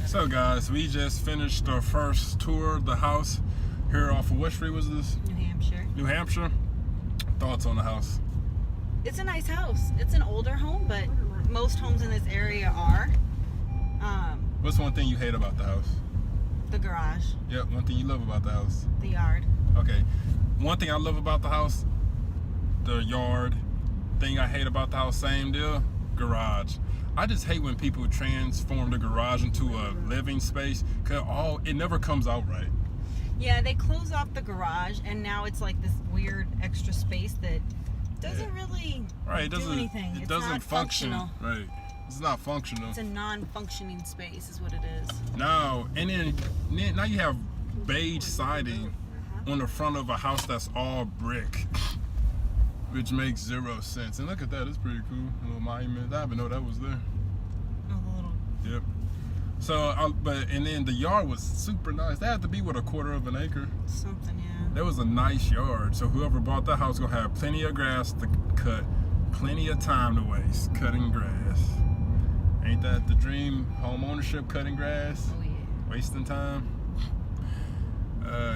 So guys, we just finished our first tour of the house here off of what street was this? New Hampshire. New Hampshire. Thoughts on the house? It's a nice house. It's an older home, but most homes in this area are. What's one thing you hate about the house? The garage. Yep, one thing you love about the house. The yard. Okay. One thing I love about the house, the yard. Thing I hate about the house, same deal, garage. I just hate when people transform the garage into a living space, cause it never comes out right. Yeah, they close off the garage and now it's like this weird extra space that doesn't really do anything. It doesn't function. Functional. Right. It's not functional. It's a non-functioning space is what it is. No, and then now you have beige siding on the front of a house that's all brick, which makes zero sense. And look at that, it's pretty cool. A little monument. I didn't know that was there. Oh, the little. Yep. So, and then the yard was super nice. That had to be with a 1/4 of an acre. Something, yeah. That was a nice yard. So whoever bought that house gonna have plenty of grass to cut, plenty of time to waste cutting grass. Ain't that the dream? Home ownership, cutting grass, Oh, yeah. wasting time.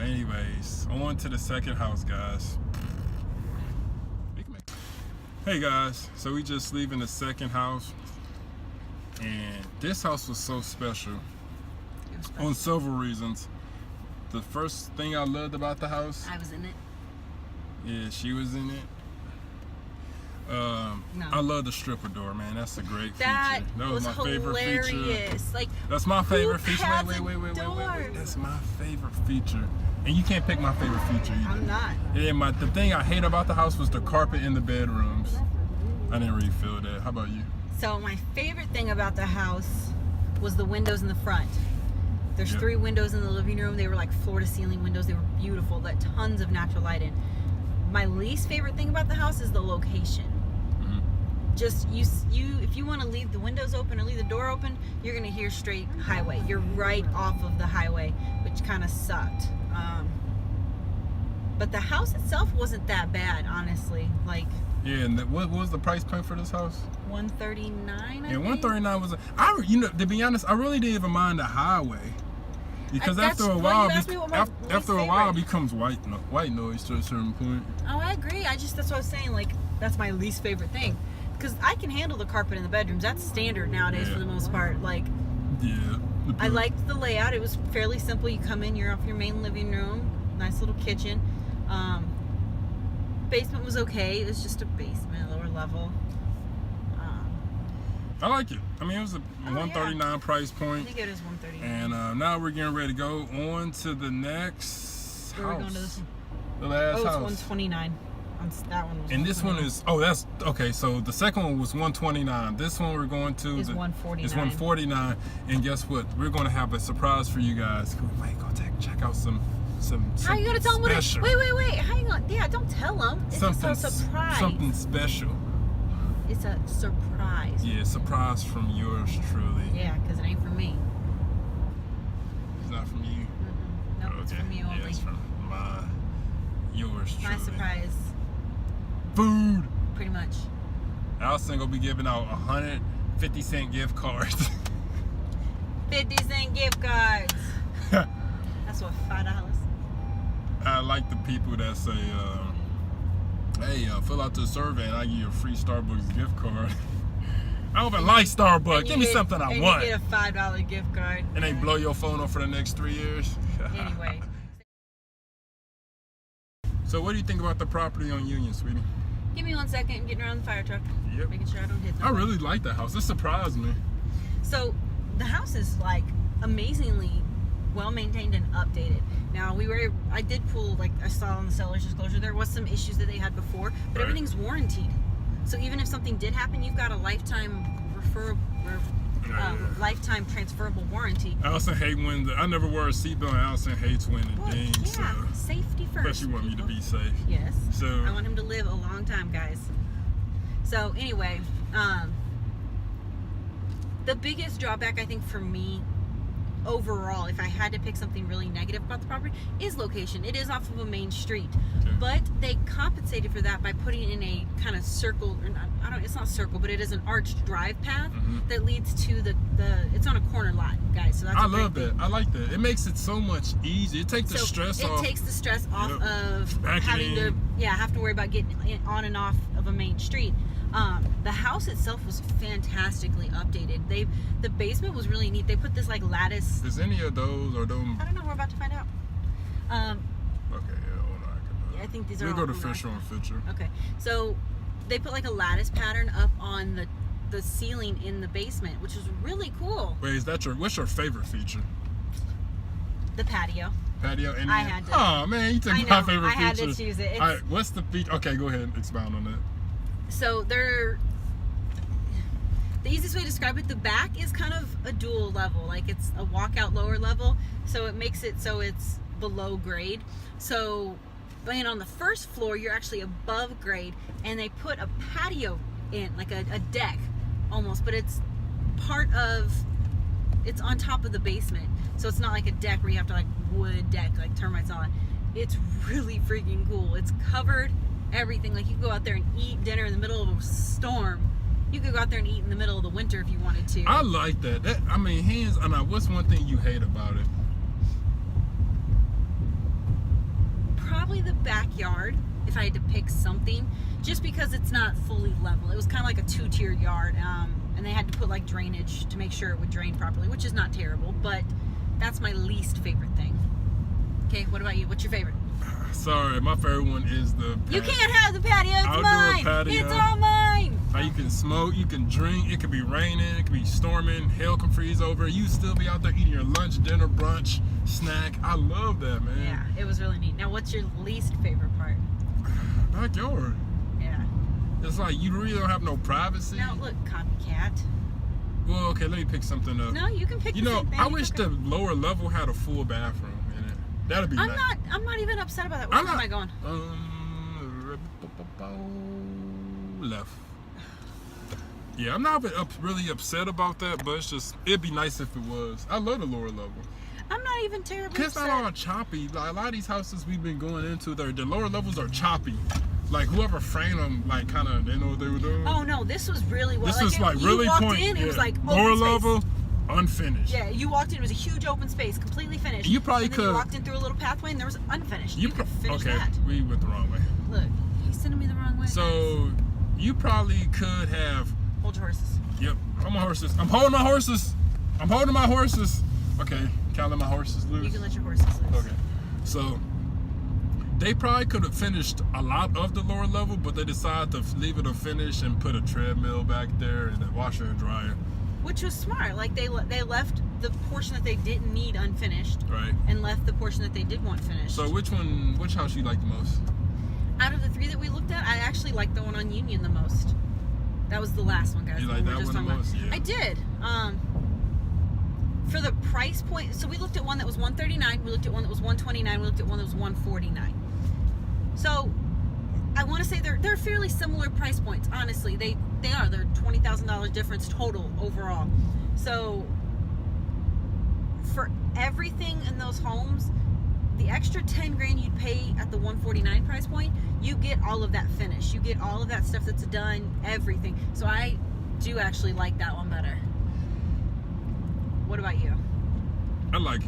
Anyways, on to the second house, guys. Hey guys, so we just leaving the second house, and this house was so special on several reasons. The first thing I loved about the house, I was in it. yeah, she was in it. No. I love the stripper door, man. That's a great That feature. That was my hilarious. favorite feature. Like, That's my favorite feature. has Wait. doors? That's my favorite feature. And you can't pick my favorite feature either. I'm not. Yeah, the thing I hate about the house was the carpet in the bedrooms. I didn't really feel that. How about you? So my favorite thing about the house was the windows in the front. There's Yep. 3 windows in the living room. They were like floor to ceiling windows. They were beautiful. Let tons of natural light in. My least favorite thing about the house is the location. Just if you want to leave the windows open or leave the door open, you're gonna hear straight highway. You're right off of the highway, which kind of sucked. But the house itself wasn't that bad, honestly. Like, Yeah, and what was the price point for this house? $139. Yeah, 139 was. To be honest, I really didn't even mind the highway, because after a while, it becomes white noise to a certain point. Oh, I agree. That's what I was saying. Like, that's my least favorite thing. Because I can handle the carpet in the bedrooms. That's standard nowadays for the most part. Like, yeah. I liked the layout. It was fairly simple. You come in, you're off your main living room, nice little kitchen. Basement was okay. It was just a basement, lower level. I like it. I mean, it was a 139 price I point. think it is 139. And now we're getting ready to go on to the next Where are house. we going to this one? The last it's house. 129. That one was. And this one is, that's, okay, so the second one was 129. This one we're going to is 149. It's 149. And guess what? We're going to have a surprise for you guys. Go check out some How you gonna tell them what it is? special. Wait. Hang on. Yeah, don't tell them. It's just a surprise. Something special. It's a surprise. Yeah, surprise from yours truly. Yeah, because it ain't from me. It's not from you? Nope, it's from you only. Yeah, it's from yours truly. My surprise. Food. Pretty much. Allison gonna be giving out 150-cent gift cards. 50-cent gift cards. That's what, $5? I like the people that say, hey, fill out the survey and I give you a free Starbucks gift card. I don't even like Starbucks. Give me something I want. And you get a $5 gift card. And they blow your phone up for the next 3 years. Anyway. So what do you think about the property on Union, sweetie? Give me 1 second. I'm getting around the fire truck. Yep. Making sure I don't hit them. I really like the house. It surprised me. So the house is like amazingly well maintained and updated. Now I did pull, like I saw on the seller's disclosure, there was some issues that they had before, but everything's warranted. So even if something did happen, you've got a lifetime lifetime transferable warranty. Allison hates when I never wear a seatbelt, and Allison hates when it dings. Yeah, so. safety first. But she want me to be safe. Yes. So I want him to live a long time, guys. So anyway, the biggest drawback I think for me overall, if I had to pick something really negative about the property, is location. It is off of a main street, but they compensated for that by putting in a kind of circle, or not, it's not circle, but it is an arched drive path that leads to the it's on a corner lot, guys. So that's I a great love that. thing. I like that. It makes it so much easier. It takes the stress off. It takes the stress off of Backing having to in. have to worry about getting on and off of a main street. The house itself was fantastically updated. The basement was really neat. They put this like lattice. Is any of those or them? I don't know. We're about to find out. Okay, yeah, hold on. Yeah, I think these are. We'll all go to owner Fisher on occupied. Fisher. Okay, so they put like a lattice pattern up on the ceiling in the basement, which is really cool. Wait, is that what's your favorite feature? The patio. Patio? And I had to. Oh man, you took I my know. favorite I had feature. to choose it. All right, what's the feature? Okay, go ahead and expound on that. So the easiest way to describe it, the back is kind of a dual level, like it's a walkout lower level, so it makes it so it's below grade. So being on the first floor, you're actually above grade, and they put a patio in, like a deck almost, but it's on top of the basement, so it's not like a deck where you have to like wood deck like termites on. It's really freaking cool. It's covered everything. Like you could go out there and eat dinner in the middle of a storm. You could go out there and eat in the middle of the winter if you wanted to. I like that. I mean, hands on. What's one thing you hate about it? Probably the backyard, if I had to pick something, just because it's not fully level. It was kind of like a 2-tier yard, and they had to put like drainage to make sure it would drain properly, which is not terrible, but that's my least favorite thing. Okay, what about you? What's your favorite? Sorry, my favorite one is the patio. You can't have the patio. It's Outdoor mine. patio. It's all mine. How you can smoke, you can drink, it could be raining, it could be storming, hell can freeze over, you still be out there eating your lunch, dinner, brunch, snack. I love that, man. Yeah, it was really neat. Now, what's your least favorite part? Backyard. Yeah. It's like you really don't have no privacy. Now, look, copycat. Well, okay, let me pick something up. No, you can pick. You the know, same thing. I It's wish okay. the lower level had a full bathroom in it. That'd be nice. I'm not even upset about that. Where am I going? Left. Yeah, I'm not really upset about that, but it'd be nice if it was. I love the lower level. I'm not even terribly Cause it's upset. not all choppy. Like a lot of these houses we've been going into, the lower levels are choppy. Like whoever framed them, like kind of, they know what they were doing. Oh no, this was really well. This was like you really walked point. in, it was like lower open space. level, unfinished. Yeah, you walked in, it was a huge open space, completely finished. You probably and then you could- walked in through a little pathway, and there was unfinished. You could finish okay, that. we went the wrong way. Look, he's sending me the wrong way. So you probably could have. Hold your horses. Yep, I'm my horses. I'm holding my horses. I'm holding my horses. Okay, can I let my horses loose? You can let your horses loose. Okay, so they probably could have finished a lot of the lower level, but they decided to leave it unfinished and put a treadmill back there and a washer and dryer. Which was smart. Like they left the portion that they didn't need unfinished, Right. and left the portion that they did want finished. So which house you like the most? Out of the 3 that we looked at, I actually liked the one on Union the most. That was the last one, guys. You the like we were that just one the talking about. most? Yeah. I did. For the price point, so we looked at one that was $139, we looked at one that was $129, we looked at one that was $149. So I want to say they're fairly similar price points. Honestly, they're $20,000 difference total overall. So for everything in those homes, the extra 10 grand you'd pay at the 149 price point, you get all of that finish. You get all of that stuff that's done, everything. So I do actually like that one better. What about you? I like it.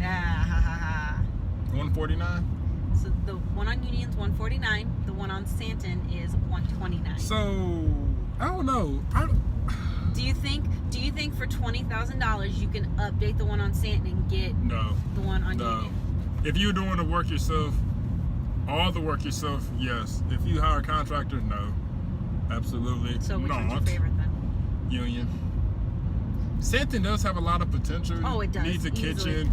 Ah, ha, ha, ha. 149. So the one on Union's 149, the one on Santon is 129. So I don't know. Do you think for $20,000 you can update the one on Santon and get No. the one on No. Union? If you're doing the work yourself, all the work yourself, yes. If you hire a contractor, no. Absolutely So which one's your not. favorite then? Union. Santon does have a lot, of potential. Oh, it does, Needs a easily. kitchen.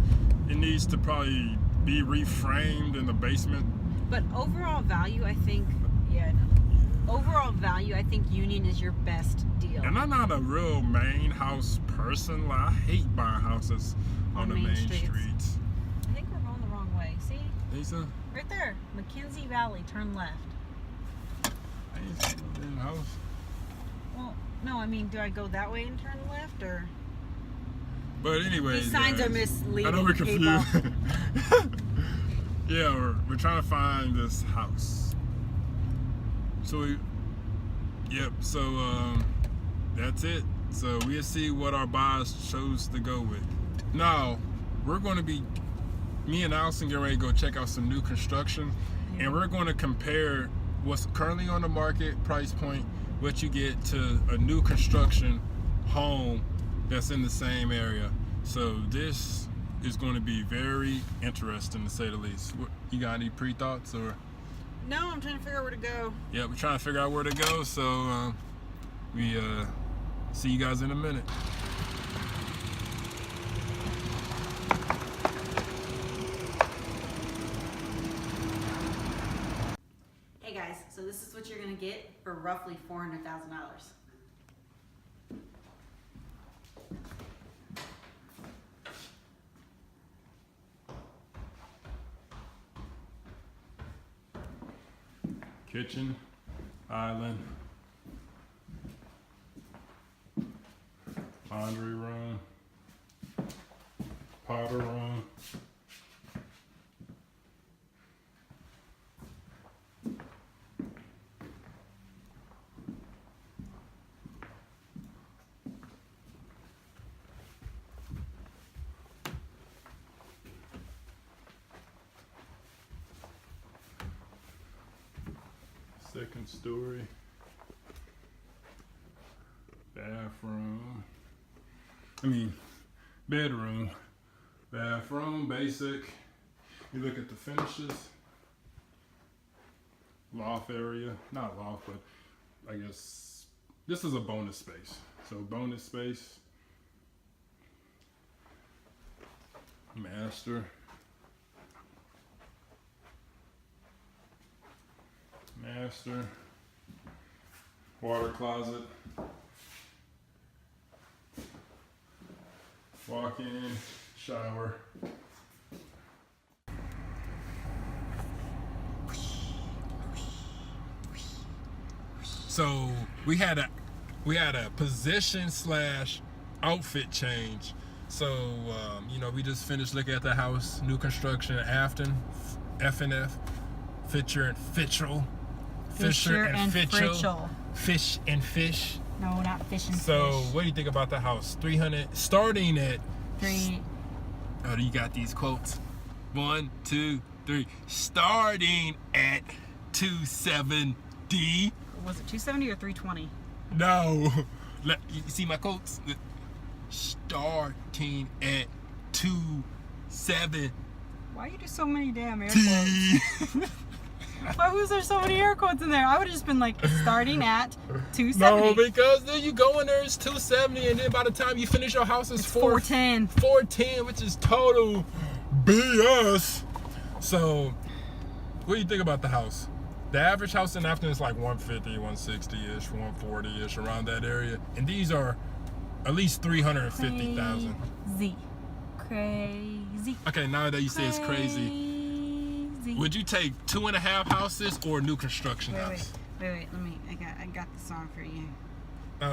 It needs to probably be reframed in the basement. But overall value, I think, yeah, no. Overall value, I think Union is your best deal. And I'm not a real main house person. Like, I hate buying houses on the main streets. I think we're going the wrong way. See? Lisa, Right there. McKenzie Valley, turn left. I ain't seen no damn house. Well, no, I mean, do I go that way and turn left, or? But anyway, These signs are misleading. I know we're people. confused. Yeah, we're trying to find this house. So that's it. So we'll see what our buyers chose to go with. Now, we're going to be, me and Allison getting ready to go check out some new construction, and we're going to compare what's currently on the market price point, what you get to a new construction home that's in the same area. So this is going to be very interesting, to say the least. You got any pre-thoughts or? No, I'm trying to figure out where to go. Yeah, we're trying to figure out where to go. So we see you guys in a minute. Hey guys, so this is what you're gonna get for roughly $400,000. Kitchen, island, laundry room, powder room, second story, bedroom, bathroom, basic. You look at the finishes, loft area, not loft, but I guess this is a bonus space. So bonus space, master, water closet, walk-in, shower. So we had a position / outfit change. So you know, we just finished looking at the house, new construction, Affton, FNF, Fisher and Fitchell. Fisher and Fitchell. Fish and fish. No, not fish and So fish. what do you think about the house? 300, starting at 3. Oh, you got these quotes. 1, 2, 3. Starting at 270. Was it 270 or 320? No. You see my quotes? Starting at 270. Why you do so many damn air quotes? Why was there so many air quotes in there? I would have just been like, starting at 270. No, because then you go in there, it's 270, and then by the time you finish your house, it's 410. 410, which is total BS. So, what do you think about the house? The average house in Affton is like 150, 160-ish, 140-ish, around that area. And these are at least 350,000. Crazy. Okay, now that you say it's crazy, would you take 2.5 houses or a new construction house? Wait, let me, I got the song for you.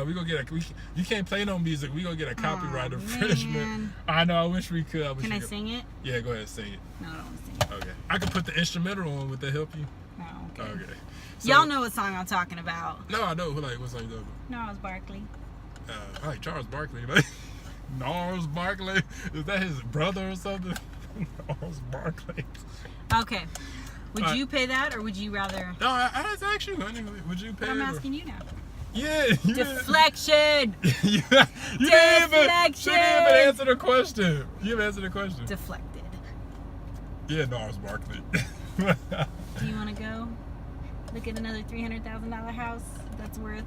We gonna get you can't play no music. We gonna get a copyright infringement. I know. I wish we could. Can I sing it? Yeah, go ahead, sing it. No, I don't want to sing it. Okay. I can put the instrumental on. Would that help you? No. Okay. So, y'all know what song I'm talking about. No, I know. Like, what song you talking about? Gnarls Barkley. Like Charles Barkley. Like, Gnarls Barkley. Is that his brother or something? Gnarls Barkley. Okay. Would you pay that, or would you rather? No, I was actually wondering. Would you pay? I'm asking you now. Yeah. Deflection. You Deflection. didn't even answer the question. You haven't answered the question. Deflected. Yeah, Gnarls Barkley. Do you want to go look at another $300,000 house that's worth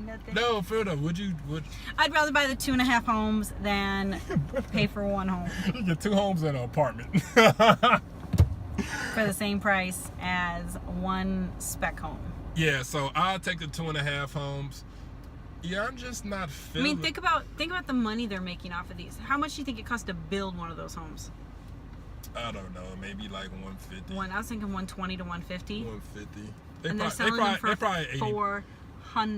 nothing? No, fair enough. Would I'd rather buy the 2.5 homes than pay for one home you get 2 homes and an apartment? for the same price as one spec home. Yeah, so I'll take the 2.5 homes. Yeah, I'm just not feeling. I mean, think about the money they're making off of these. How much do you think it costs to build one of those homes? I don't know, maybe like 150. I was thinking 120 to 150. 150. And they're selling them for probably 80. 400.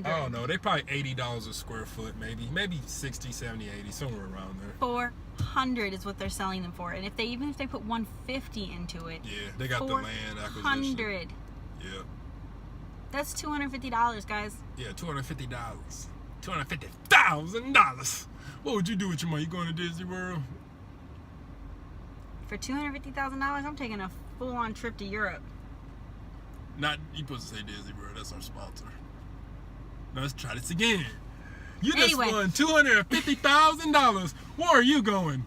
I don't know. They probably $80 a square foot, maybe 60, 70, 80, somewhere around there. 400 is what they're selling them for, and if they put 150 into it, yeah, they got the land acquisition. 400. Yeah. That's $250, guys. Yeah, $250. $250,000. What would you do with your money? You going to Disney World? For $250,000, I'm taking a full-on trip to Europe. Not, you supposed to say Disney World. That's our sponsor. Now let's try this again. You just Anyway. won $250,000. Where are you going?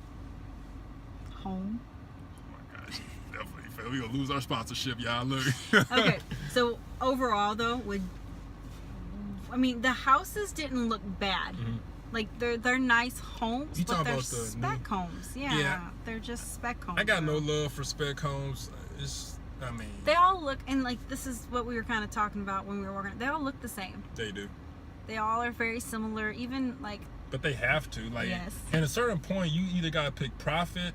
Home. Oh my gosh, definitely failed. We gonna lose our sponsorship, y'all. Look. Okay, so overall though, the houses didn't look bad. Mhm. Like they're nice homes, You but talking they're about the spec homes. Yeah, Yeah. they're just spec homes. I got no though. love for spec homes. They all look, and like this is what we were kind of talking about when we were working. They all look the same. They do. They all are very similar. Even like But they have to. Like, Yes. at a certain point, you either gotta pick profit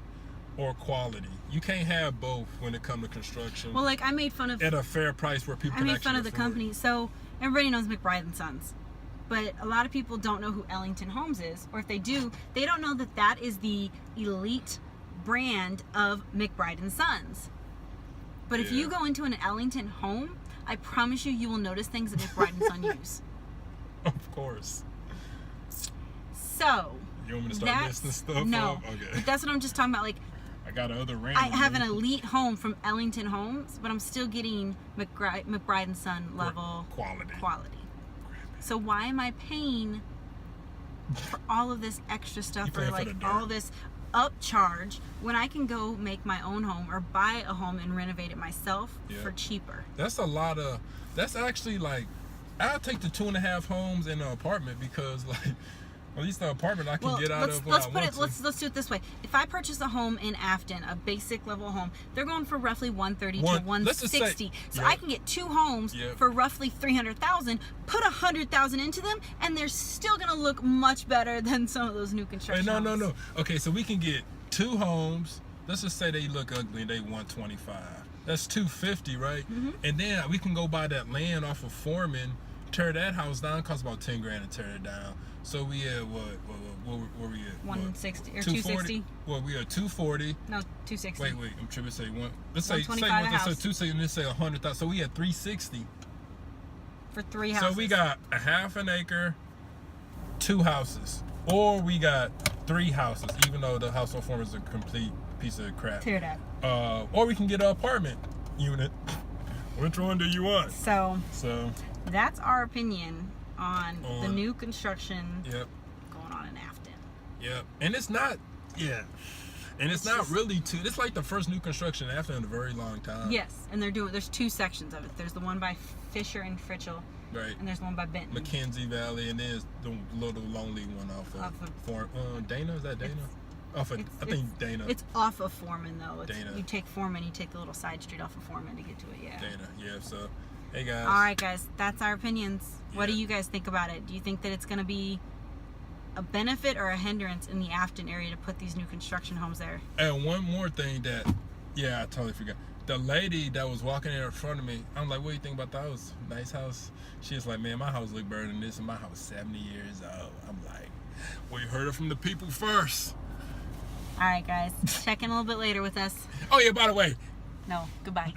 or quality. You can't have both when it comes to construction. well, like I made fun of at a fair price where people I can made actually fun of the afford it. company. So everybody knows McBride and Sons, but a lot of people don't know who Ellington Homes is, or if they do, they don't know that that is the elite brand of McBride and Sons. But if Yeah. you go into an Ellington home, I promise you will notice things that McBride and Son use. Of course. So You want me to start listing stuff no, off? Okay. but that's what I'm just talking about. Like I got another rant. I have an elite home from Ellington Homes, but I'm still getting McBride and Son level quality. So why am I paying for all of this extra stuff, You or paying for like the dirt. all this upcharge when I can go make my own home or buy a home and renovate it myself Yeah. for cheaper? That's a lot of. That's actually like, I'll take the 2.5 homes in an apartment because like, at least the apartment I can get out of. let's do it this way. If I purchase a home in Affton, a basic level home, they're going for roughly 130 to Let's just say- 160. So yeah. I can get two homes Yeah. for roughly 300,000. Put 100,000 into them, and they're still gonna look much better than some of those new construction. No. homes. Okay, so we can get 2 homes. Let's just say they look ugly and they 125. That's 250, right? Mm-hmm. And then we can go buy that land off of Foreman, tear that house down. Costs about 10 grand to tear it down. So we at what where we at? 160 or 240? 260? Well, we are 240. No, 260. Wait, I'm tripping. Say one. Let's say 125 a let's say house. 260 and let's say 100,000. So we at 360. For 3 houses. So we got a half an acre, 2 houses, or we got 3 houses. Even though the house on Foreman is a complete piece of crap. Tear that. Or we can get an apartment unit. Which one do you want? So So, that's our opinion on the On- new construction yep, going on in Affton. yep. And it's not, yeah. And it's not really too, it's like the first new construction after in a very long time. Yes, and there's 2 sections of it. There's the one by Fisher and Fritchell, Right. and there's the one by Benton. Mackenzie Valley, and then there's the little lonely one off Off of- Dana, is that Dana? Off of, I think Dana. It's off of Foreman though. Dana. You take Foreman, you take the little side street off of Foreman to get to it. Yeah. Dana, yeah. So, hey guys. All right, guys, that's our opinions. What do Yeah. you guys think about it? Do you think that it's going to be a benefit or a hindrance in the Affton area to put these new construction homes there? And one more thing that, yeah, I totally forgot. The lady that was walking in front of me, I'm like, what do you think about the house? Nice house. She was like, man, my house look better than this, and my house 70 years old. I'm like, well, you heard it from the people first. All right, guys, check in a little bit later with us. Oh yeah, by the way. No, goodbye.